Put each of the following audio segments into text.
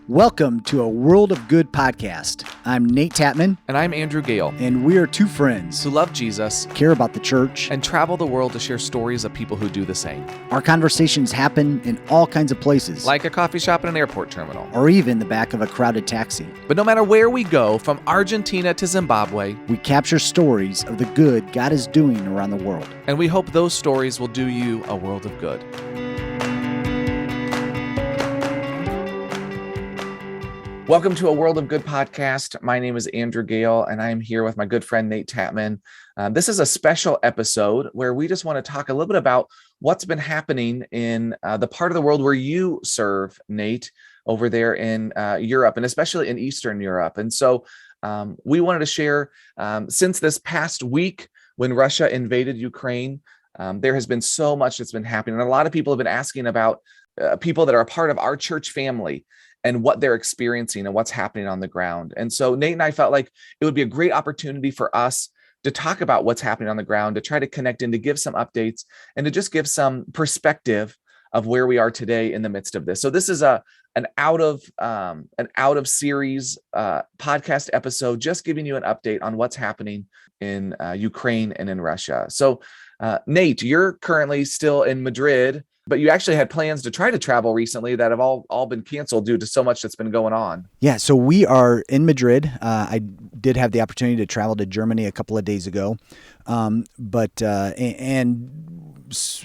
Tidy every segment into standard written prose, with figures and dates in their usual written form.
Welcome to a World of Good podcast. I'm Nate Tatman. And I'm Andrew Gale. And we are two friends who love Jesus, care about the church, and travel the world to share stories of people who do the same. Our conversations happen in all kinds of places. Like a coffee shop and an airport terminal. Or even the back of a crowded taxi. But no matter where we go, from Argentina to Zimbabwe, we capture stories of the good God is doing around the world. And we hope those stories will do you a world of good. Welcome to a World of Good podcast. My name is Andrew Gale, and I'm here with my good friend Nate Tatman. This is a special episode where we just want to talk a little bit about what's been happening in the part of the world where you serve, Nate, over there in Europe, and especially in Eastern Europe. And so we wanted to share, since this past week when Russia invaded Ukraine, there has been so much that's been happening. And a lot of people have been asking about people that are a part of our church family and what they're experiencing and what's happening on the ground. And so Nate and I felt like it would be a great opportunity for us to talk about what's happening on the ground, to try to connect and to give some updates and to just give some perspective of where we are today in the midst of this. So this is an out of series podcast episode, just giving you an update on what's happening in Ukraine and in Russia. So Nate, you're currently still in Madrid, but you actually had plans to try to travel recently that have all been canceled due to so much that's been going on. Yeah, so we are in Madrid. I did have the opportunity to travel to Germany a couple of days ago, I was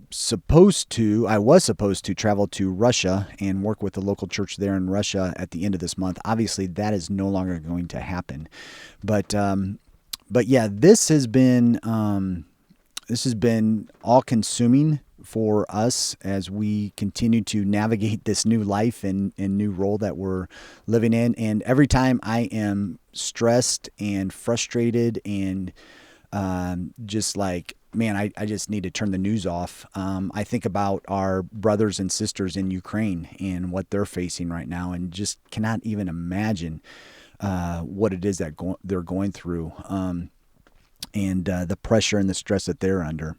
supposed to travel to Russia and work with the local church there in Russia at the end of this month. Obviously, that is no longer going to happen. But yeah, this has been all-consuming for us as we continue to navigate this new life and new role that we're living in. And every time I am stressed and frustrated and just like, man, I just need to turn the news off. I think about our brothers and sisters in Ukraine and what they're facing right now, and just cannot even imagine what it is that they're going through, and the pressure and the stress that they're under.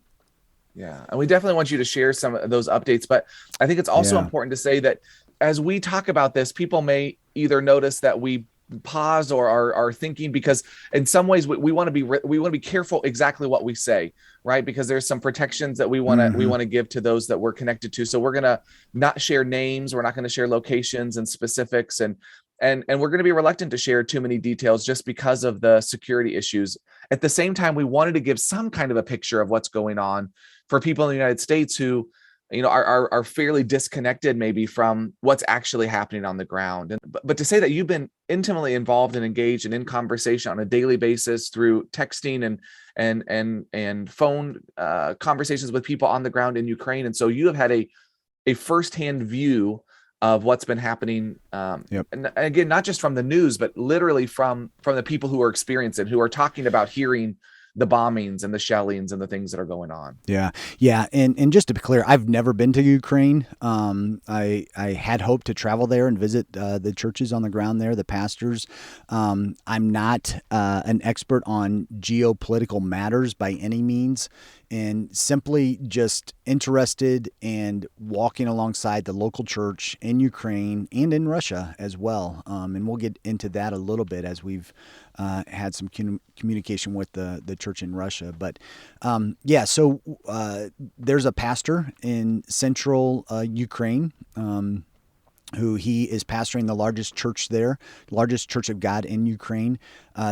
Yeah, and we definitely want you to share some of those updates, but I think it's also important to say that as we talk about this, people may either notice that we pause or are thinking, because in some ways we want to be careful exactly what we say, right? Because there's some protections that we want to give to those that we're connected to. So we're going to not share names, we're not going to share locations and specifics, and we're going to be reluctant to share too many details just because of the security issues. At the same time, we wanted to give some kind of a picture of what's going on for people in the United States who, you know, are fairly disconnected maybe from what's actually happening on the ground. But to say that you've been intimately involved and engaged and in conversation on a daily basis through texting and phone conversations with people on the ground in Ukraine, and so you have had a firsthand view of what's been happening. And again, not just from the news, but literally from the people who are experiencing, who are talking about hearing the bombings and the shellings and the things that are going on. Yeah. And just to be clear, I've never been to Ukraine. I had hoped to travel there and visit the churches on the ground there, the pastors. I'm not an expert on geopolitical matters by any means, and simply just interested and walking alongside the local church in Ukraine and in Russia as well. And we'll get into that a little bit as we've had some communication with the church in Russia. But so there's a pastor in central Ukraine who he is pastoring the largest church there, largest church of God in Ukraine.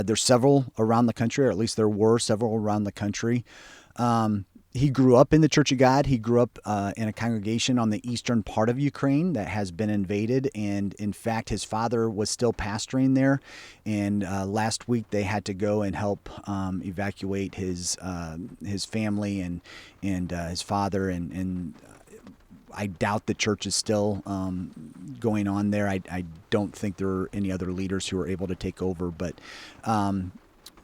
There's several around the country, or at least there were several around the country. He grew up in the Church of God. He grew up in a congregation on the eastern part of Ukraine that has been invaded. And in fact, his father was still pastoring there. And last week they had to go and help evacuate his family and his father. And I doubt the church is still going on there. I don't think there are any other leaders who are able to take over, but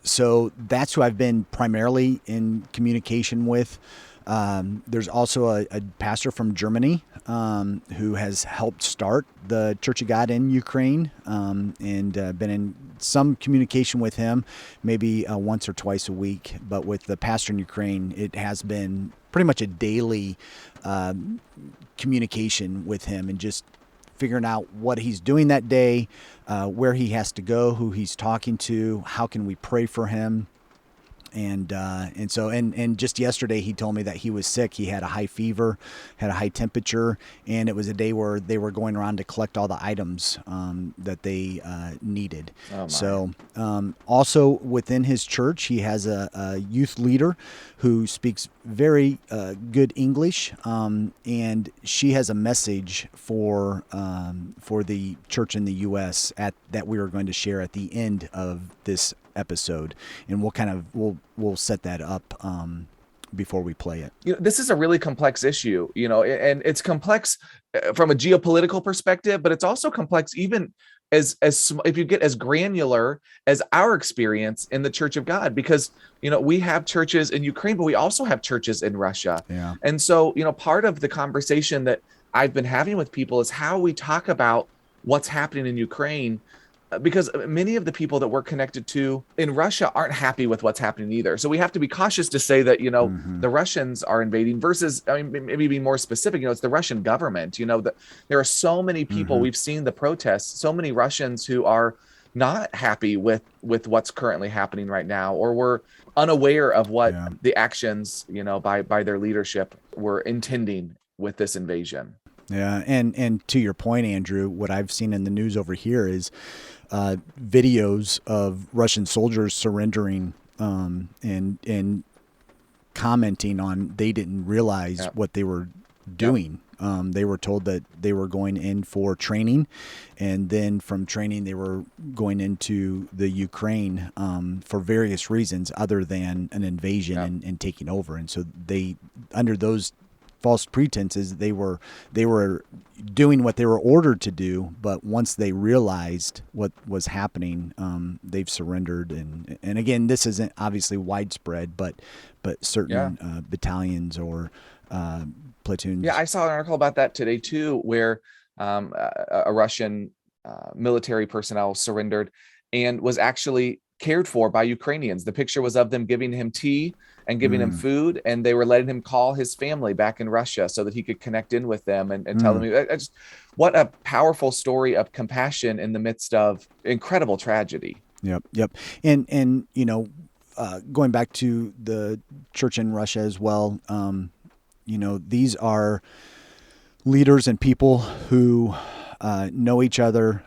so that's who I've been primarily in communication with. There's also a pastor from Germany who has helped start the Church of God in Ukraine, and been in some communication with him, maybe once or twice a week. But with the pastor in Ukraine, it has been pretty much a daily communication with him, and just figuring out what he's doing that day, where he has to go, who he's talking to, how can we pray for him. And just yesterday he told me that he was sick. He had a high fever, had a high temperature, and it was a day where they were going around to collect all the items that they needed. Oh my. So also within his church, he has a youth leader who speaks very good English, and she has a message for the church in the U.S. that we are going to share at the end of this episode, and we'll set that up before we play it. This is a really complex issue, and it's complex from a geopolitical perspective, but it's also complex even as if you get as granular as our experience in the Church of God, because we have churches in Ukraine, but we also have churches in Russia. Yeah. And so part of the conversation that I've been having with people is how we talk about what's happening in Ukraine, because many of the people that we're connected to in Russia aren't happy with what's happening either. So we have to be cautious to say that, the Russians are invading versus, maybe be more specific, it's the Russian government, that there are so many people, we've seen the protests, so many Russians who are not happy with what's currently happening right now, or were unaware of what the actions, by their leadership were intending with this invasion. Yeah. And to your point, Andrew, what I've seen in the news over here is videos of Russian soldiers surrendering and commenting on they didn't realize what they were doing. They were told that they were going in for training, and then from training they were going into the Ukraine for various reasons other than an invasion and taking over. And so they, under those false pretenses, they were doing what they were ordered to do, but once they realized what was happening, they've surrendered. And again, this isn't obviously widespread, but certain battalions or platoons. Yeah, I saw an article about that today too, where a Russian military personnel surrendered and was actually cared for by Ukrainians. The picture was of them giving him tea and giving him food, and they were letting him call his family back in Russia so that he could connect in with them and tell them. What a powerful story of compassion in the midst of incredible tragedy. Yep. And going back to the church in Russia as well, these are leaders and people who know each other,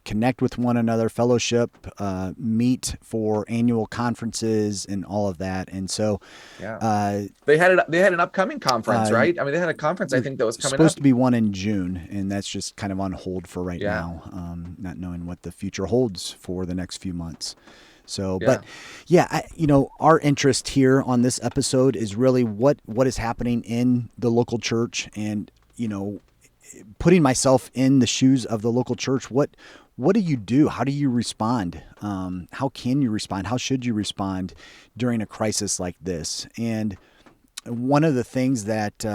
connect with one another, fellowship, meet for annual conferences and all of that. And so they had an upcoming conference, right? I mean, they had a conference, I think, that was supposed to be one in June, and that's just kind of on hold for right now, not knowing what the future holds for the next few months. So, but our interest here on this episode is really what is happening in the local church, and, putting myself in the shoes of the local church. What do you do? How do you respond? How can you respond? How should you respond during a crisis like this? And one of the things that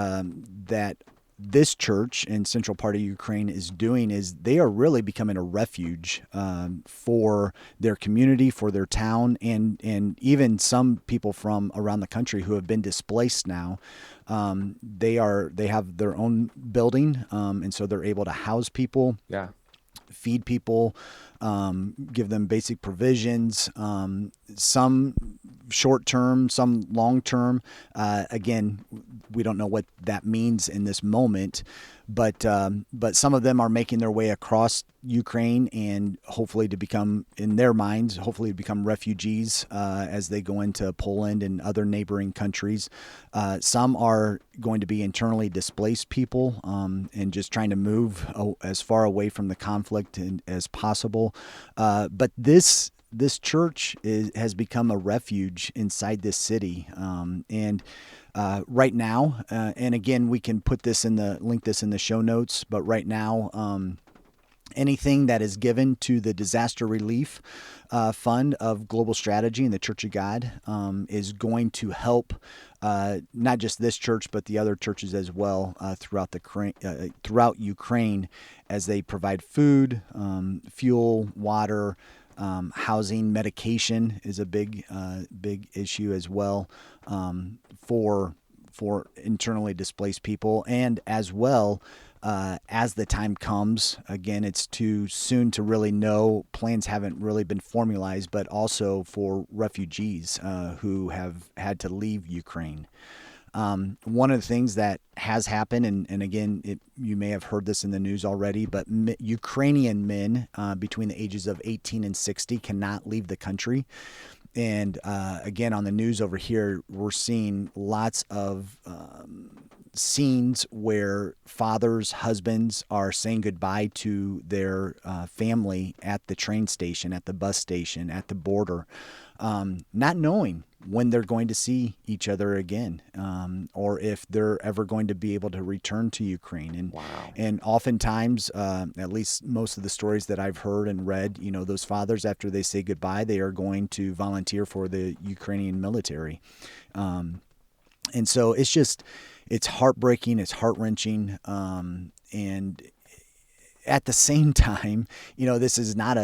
this church in central part of Ukraine is doing is they are really becoming a refuge for their community, for their town, and even some people from around the country who have been displaced now. They have their own building, and so they're able to house people. Yeah. Feed people, give them basic provisions, some short term, some long term. Again, we don't know what that means in this moment, but some of them are making their way across Ukraine and hopefully to become, in their minds, become refugees as they go into Poland and other neighboring countries. Some are going to be internally displaced people and just trying to move as far away from the conflict as possible. But this church has become a refuge inside this city, and right now, and again, we can link this in the show notes. But right now, anything that is given to the disaster relief fund of Global Strategy and the Church of God is going to help not just this church, but the other churches as well throughout Ukraine, as they provide food, fuel, water, housing. Medication is a big issue as well for for internally displaced people, and as well as the time comes, again, it's too soon to really know. Plans haven't really been formalized, but also for refugees who have had to leave Ukraine. One of the things that has happened, and again, you may have heard this in the news already, but Ukrainian men between the ages of 18 and 60 cannot leave the country. And again, on the news over here, we're seeing lots of scenes where fathers, husbands are saying goodbye to their family at the train station, at the bus station, at the border, not knowing when they're going to see each other again, or if they're ever going to be able to return to Ukraine. And Wow. and oftentimes, at least most of the stories that I've heard and read, those fathers, after they say goodbye, they are going to volunteer for the Ukrainian military. And so it's heartbreaking, it's heart-wrenching, and at the same time, this is not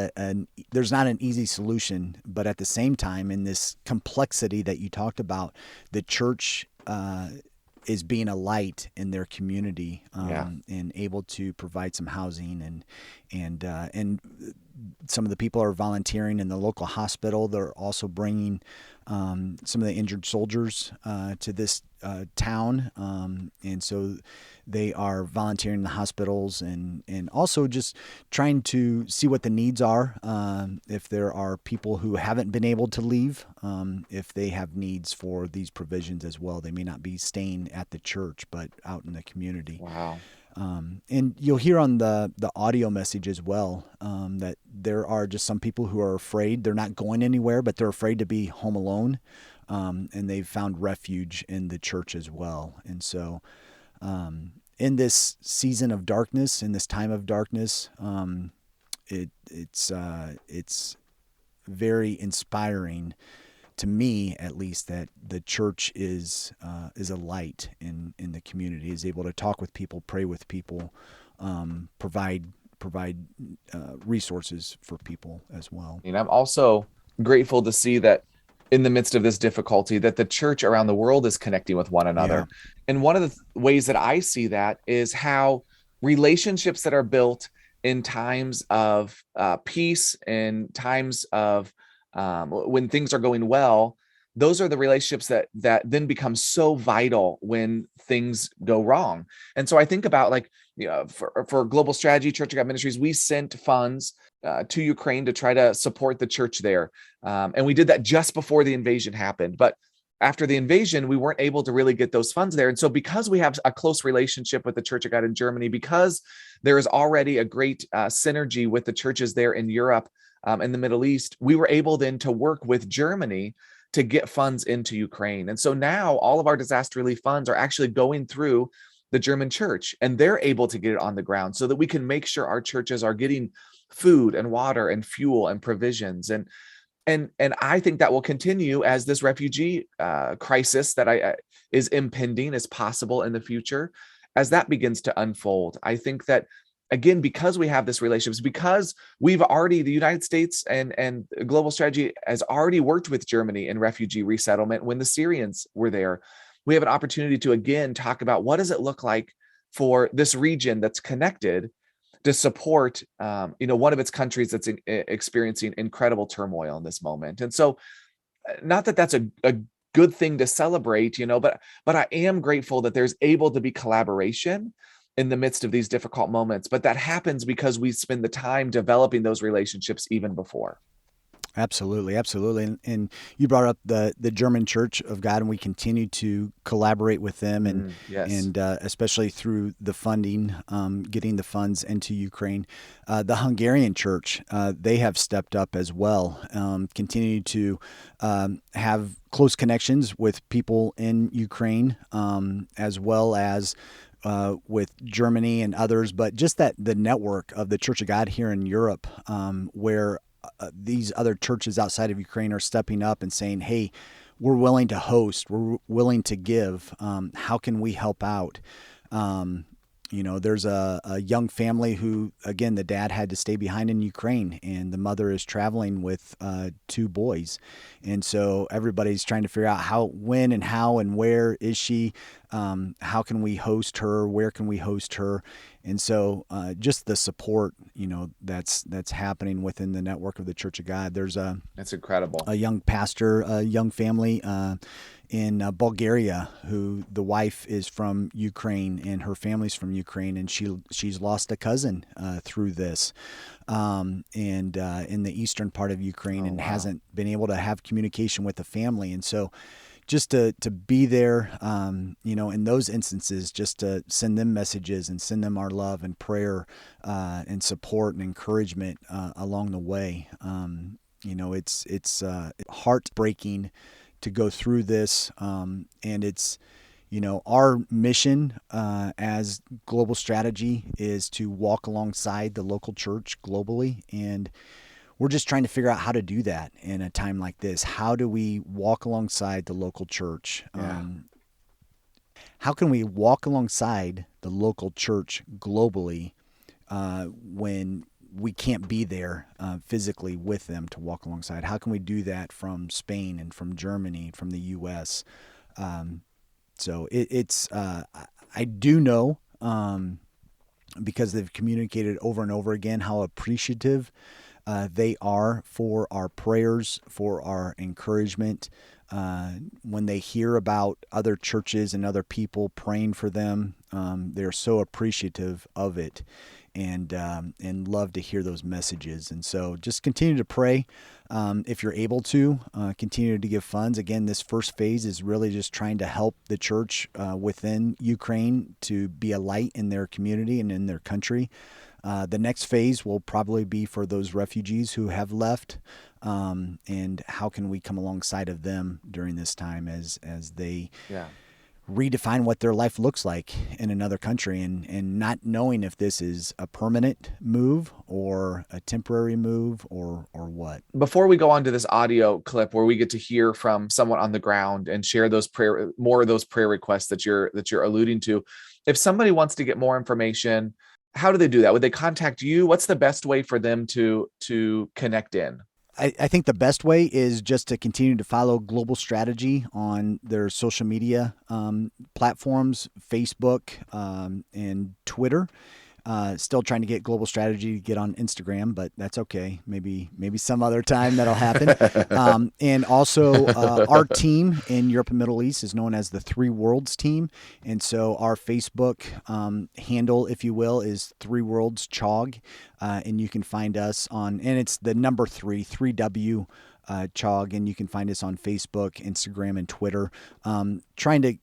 there's not an easy solution, but at the same time, in this complexity that you talked about, the church is being a light in their community, Yeah. and able to provide some housing, and some of the people are volunteering in the local hospital. They're also bringing some of the injured soldiers to this town, and so they are volunteering in the hospitals, and also just trying to see what the needs are. If there are people who haven't been able to leave, if they have needs for these provisions as well. They may not be staying at the church, but out in the community. Wow. And you'll hear on the audio message as well, that there are just some people who are afraid. They're not going anywhere, but they're afraid to be home alone. And they've found refuge in the church as well. And so in this season of darkness, in this time of darkness, it's very inspiring to me, at least, that the church is a light in the community, is able to talk with people, pray with people, provide resources for people as well. And I'm also grateful to see that in the midst of this difficulty, that the church around the world is connecting with one another. Yeah. And one of the ways that I see that is how relationships that are built in times of peace, in times of when things are going well, those are the relationships that then become so vital when things go wrong. And so I think about, like, for Global Strategy Church of God Ministries, we sent funds to Ukraine to try to support the church there. And we did that just before the invasion happened. But after the invasion, we weren't able to really get those funds there. And so because we have a close relationship with the Church of God in Germany, because there is already a great synergy with the churches there in Europe, in the Middle East, we were able then to work with Germany to get funds into Ukraine. And so now all of our disaster relief funds are actually going through the German church, and they're able to get it on the ground so that we can make sure our churches are getting food and water and fuel and provisions. And I think that will continue as this refugee crisis that is impending, is possible in the future, as that begins to unfold. I think that, again, because we have this relationships, because we've already, the United States and Global Strategy has already worked with Germany in refugee resettlement when the Syrians were there, we have an opportunity to, again, talk about what does it look like for this region that's connected to support, one of its countries that's experiencing incredible turmoil in this moment. And so, not that that's a good thing to celebrate, but I am grateful that there's able to be collaboration in the midst of these difficult moments. But that happens because we spend the time developing those relationships even before. Absolutely, absolutely, and you brought up the German Church of God, and we continue to collaborate with them, and Yes. and especially through the funding, getting the funds into Ukraine. The Hungarian Church, they have stepped up as well, continue to have close connections with people in Ukraine, as well as with Germany and others, but just that the network of the Church of God here in Europe, where these other churches outside of Ukraine are stepping up and saying, hey, we're willing to host, we're willing to give. How can we help out? There's a young family who, again, the dad had to stay behind in Ukraine, and the mother is traveling with two boys. And so everybody's trying to figure out when and how and where is she. How can we host her? Where can we host her? And so just the support, that's happening within the network of the Church of God. There's That's incredible. a young pastor, a young family in Bulgaria, who the wife is from Ukraine and her family's from Ukraine, and she's lost a cousin through this, and in the eastern part of Ukraine, and hasn't been able to have communication with the family, and so just to be there, in those instances, just to send them messages and send them our love and prayer and support and encouragement along the way. It's heartbreaking to go through this, and it's our mission as Global Strategy is to walk alongside the local church globally, and we're just trying to figure out how to do that in a time like this. How do we walk alongside the local church? Yeah. How can we walk alongside the local church globally when we can't be there physically with them to walk alongside? How can we do that from Spain and from Germany, from the U.S.? So I do know, because they've communicated over and over again how appreciative they are for our prayers, for our encouragement. When they hear about other churches and other people praying for them, they're so appreciative of it, and love to hear those messages. And so just continue to pray. If you're able to, continue to give funds. Again, this first phase is really just trying to help the church within Ukraine to be a light in their community and in their country. The next phase will probably be for those refugees who have left, and how can we come alongside of them during this time as they redefine what their life looks like in another country, and not knowing if this is a permanent move or a temporary move or what. Before we go on to this audio clip where we get to hear from someone on the ground and share more of those prayer requests that you're alluding to, if somebody wants to get more information, how do they do that? Would they contact you? What's the best way for them to connect in? I think the best way is just to continue to follow Global Strategy on their social media platforms, Facebook and Twitter. Still trying to get Global Strategy to get on Instagram, but that's okay. Maybe some other time that'll happen. And also our team in Europe and Middle East is known as the Three Worlds team. And so our Facebook handle, if you will, is Three Worlds Chog. And you can find us and it's the number 3W Chog. And you can find us on Facebook, Instagram, and Twitter. Trying to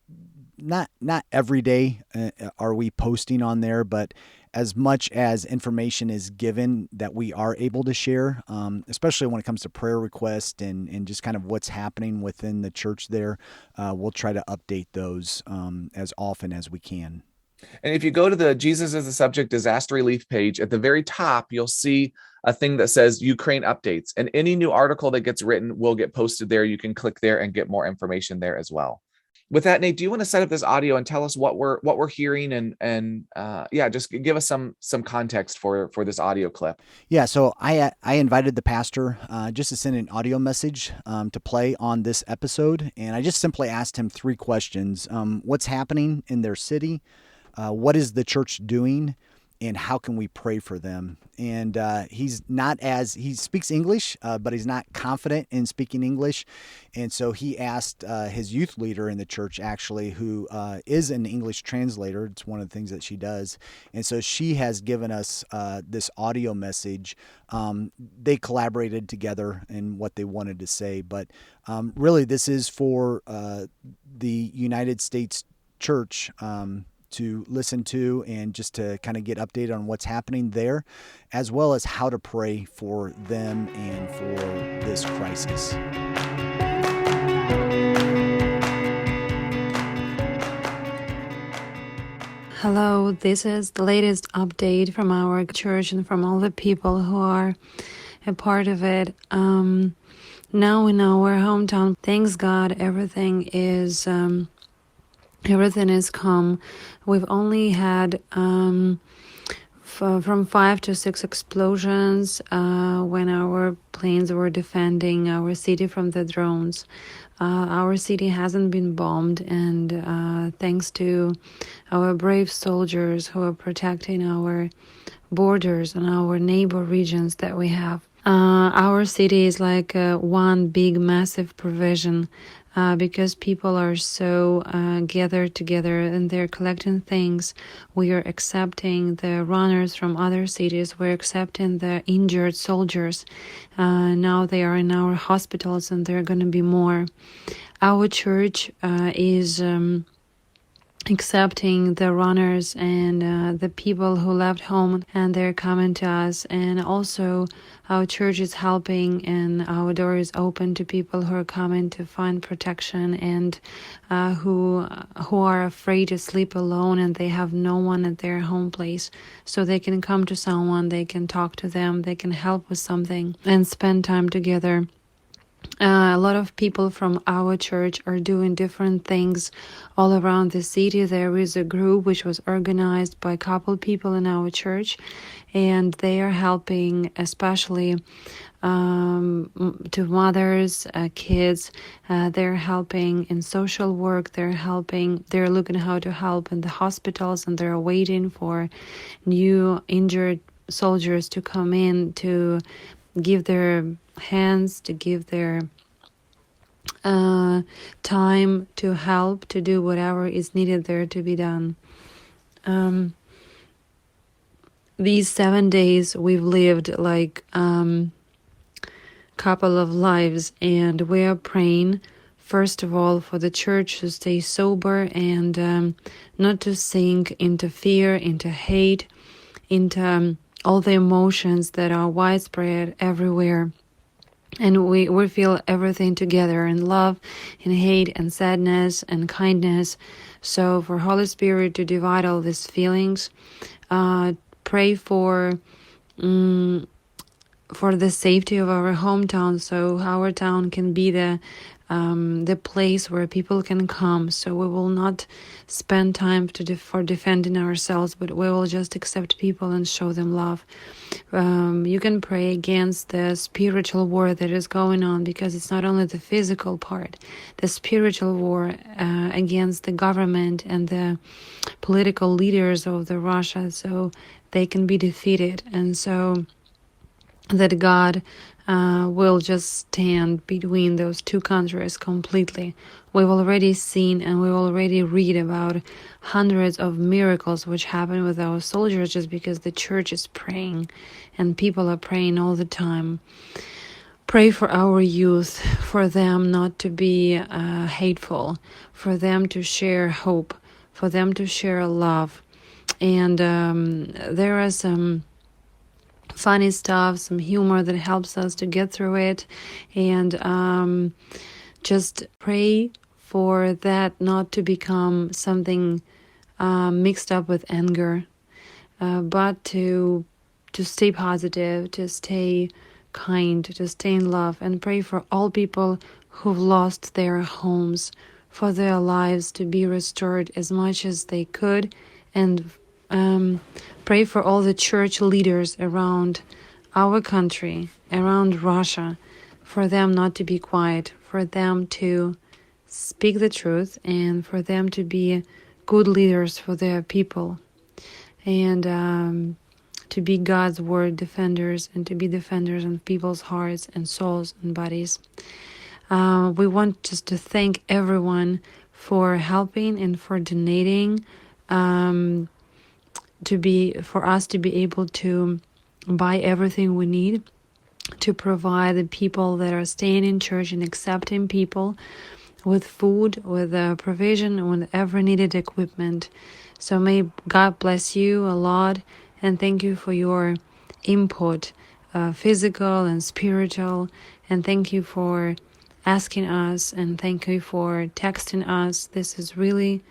not every day are we posting on there, but as much as information is given that we are able to share, especially when it comes to prayer requests and just kind of what's happening within the church there, we'll try to update those as often as we can. And if you go to the Jesus is the Subject disaster relief page, at the very top, you'll see a thing that says Ukraine updates, and any new article that gets written will get posted there. You can click there and get more information there as well. With that, Nate, do you want to set up this audio and tell us what we're hearing and just give us some context for this audio clip? Yeah, so I invited the pastor just to send an audio message to play on this episode, and I just simply asked him 3 questions: what's happening in their city, what is the church doing, and how can we pray for them? And he speaks English, but he's not confident in speaking English. And so he asked his youth leader in the church, actually, who is an English translator. It's one of the things that she does. And so she has given us this audio message. They collaborated together in what they wanted to say. But really, this is for the United States church to listen to and just to kind of get updated on what's happening there, as well as how to pray for them and for this crisis. Hello, this is the latest update from our church and from all the people who are a part of it. Now in our hometown, thanks God, everything is calm. We've only had from 5 to 6 explosions when our planes were defending our city from the drones. Our city hasn't been bombed, and thanks to our brave soldiers who are protecting our borders and our neighbor regions that we have. Our city is like one big massive provision because people are so gathered together and they're collecting things. We are accepting the runners from other cities. We're accepting the injured soldiers. Now they are in our hospitals, and there are going to be more. Our church is accepting the runners and the people who left home, and they're coming to us. And also our church is helping, and our door is open to people who are coming to find protection, and who are afraid to sleep alone and they have no one at their home place. So they can come to someone, they can talk to them, they can help with something and spend time together. A lot of people from our church are doing different things all around the city. There is a group which was organized by a couple people in our church, and they are helping especially to mothers, kids. They're helping in social work. They're looking how to help in the hospitals, and they're waiting for new injured soldiers to come in to give their hands, to give their time to help, to do whatever is needed there to be done. These 7 days we've lived like couple of lives, and we are praying first of all for the church to stay sober and not to sink into fear, into hate, into all the emotions that are widespread everywhere. And we feel everything together in love, in hate, and sadness, and kindness. So for Holy Spirit to divide all these feelings, pray for the safety of our hometown, so our town can be the place where people can come. So we will not spend time for defending ourselves, but we will just accept people and show them love. You can pray against the spiritual war that is going on, because it's not only the physical part, the spiritual war against the government and the political leaders of the Russia, so they can be defeated, and so that God will just stand between those two countries completely. We've already seen and we've already read about hundreds of miracles which happen with our soldiers just because the church is praying and people are praying all the time. Pray for our youth, for them not to be hateful, for them to share hope, for them to share love. And there are some funny stuff, some humor that helps us to get through it, and just pray for that not to become something mixed up with anger, but to stay positive, to stay kind, to stay in love, and pray for all people who've lost their homes, for their lives to be restored as much as they could, and pray for all the church leaders around our country, around Russia, for them not to be quiet, for them to speak the truth, and for them to be good leaders for their people, and to be God's word defenders, and to be defenders of people's hearts and souls and bodies. We want just to thank everyone for helping and for donating, for us to be able to buy everything we need to provide the people that are staying in church and accepting people with food, with provision, and with every needed equipment. So may God bless you a lot, and thank you for your input, physical and spiritual, and thank you for asking us, and thank you for texting us. This is really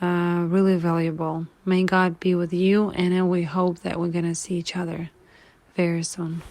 really valuable. May God be with you, and we hope that we're going to see each other very soon.